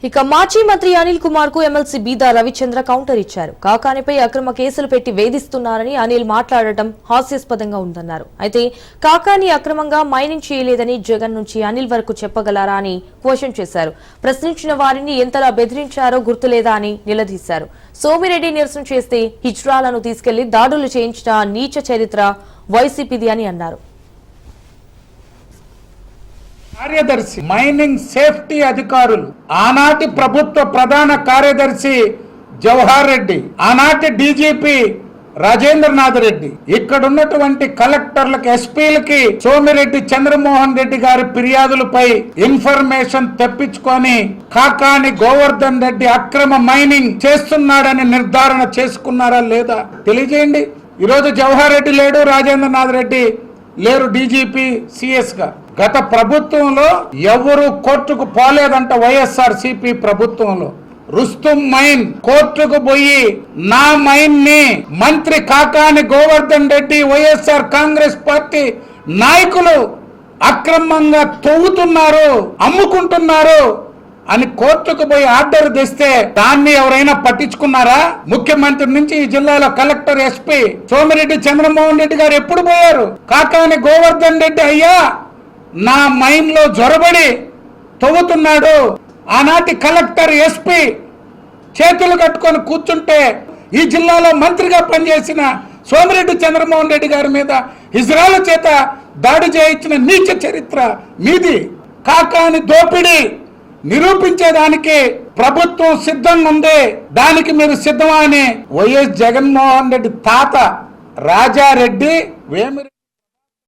ఇక మాజీ మంత్రి అనిల్ కుమార్ కు ఎమ్మెల్సీ బీదా రవిచంద్ర కౌంటర్ ఇచ్చారు. కాకానిపై అక్రమ కేసులు పెట్టి వేధిస్తున్నారని అనిల్ మాట్లాడటం హాస్యాస్పదంగా ఉందన్నారు. అయితే కాకాని అక్రమంగా మైనింగ్ చేయలేదని జగన్ నుంచి అనిల్ వరకు చెప్పగలరా అని క్వశ్చన్ చేశారు. ప్రశ్నించిన వారిని ఎంతలా బెదిరించారో గుర్తులేదా అని నిలదీశారు. సోమిరెడ్డి నిరసన చేస్తే హిజ్రాలను తీసుకెళ్లి దాడులు చేయించిన నీచ చరిత్ర వైసీపీది అని అన్నారు. కార్యదర్శి మైనింగ్ సేఫ్టీ అధికారులు ఆనాటి ప్రభుత్వ ప్రధాన కార్యదర్శి జవహర్ రెడ్డి, ఆనాటి డీజీపీ రాజేంద్రనాథ్ రెడ్డి, ఇక్కడ ఉన్నటువంటి కలెక్టర్లకు ఎస్పీలకి సోమిరెడ్డి చంద్రమోహన్ రెడ్డి గారి ఫిర్యాదులపై ఇన్ఫర్మేషన్ తెప్పించుకొని కాకాని గోవర్ధన్ రెడ్డి అక్రమ మైనింగ్ చేస్తున్నాడని నిర్ధారణ చేసుకున్నారా లేదా తెలియజేయండి. ఈరోజు జవహర్ రెడ్డి లేడు, రాజేంద్రనాథ్ రెడ్డి లేరు డీజీపీ సిఎస్ గా. గత ప్రభుత్వంలో ఎవరు కోర్టుకు పోలేదంట. వైఎస్ఆర్సీపీ ప్రభుత్వంలో రుస్తుం మైన్ కోర్టుకు పోయి నా మైన్ ని మంత్రి కాకాని గోవర్ధన్ రెడ్డి వైఎస్ఆర్ కాంగ్రెస్ పార్టీ నాయకులు అక్రమంగా తవ్వుతున్నారు, అమ్ముకుంటున్నారు అని కోర్టుకు పోయి ఆర్డర్ తెస్తే దాన్ని ఎవరైనా పట్టించుకున్నారా? ముఖ్యమంత్రి నుంచి ఈ జిల్లాలో కలెక్టర్, ఎస్పీ సోమిరెడ్డి చంద్రమోహన్ రెడ్డి గారు ఎప్పుడు పోయారు? కాకాని గోవర్ధన్ రెడ్డి అయ్యా నా మైన్ లో జొరబడి తవ్వుతున్నాడు, ఆనాటి కలెక్టర్, ఎస్పీ చేతులు కట్టుకొని కూర్చుంటే ఈ జిల్లాలో మంత్రిగా పనిచేసిన సోమిరెడ్డి చంద్రమోహన్ రెడ్డి గారి మీద ఇజ్రాయల్ చేత దాడి చేయించిన నీచ చరిత్ర మీది. కాకాని దోపిడీ నిరూపించేదానికి ప్రభుత్వం సిద్ధంగా ఉంది, దానికి మీరు సిద్ధమా అని వైఎస్ జగన్మోహన్ రెడ్డి తాత రాజారెడ్డి వేమిరెడ్డి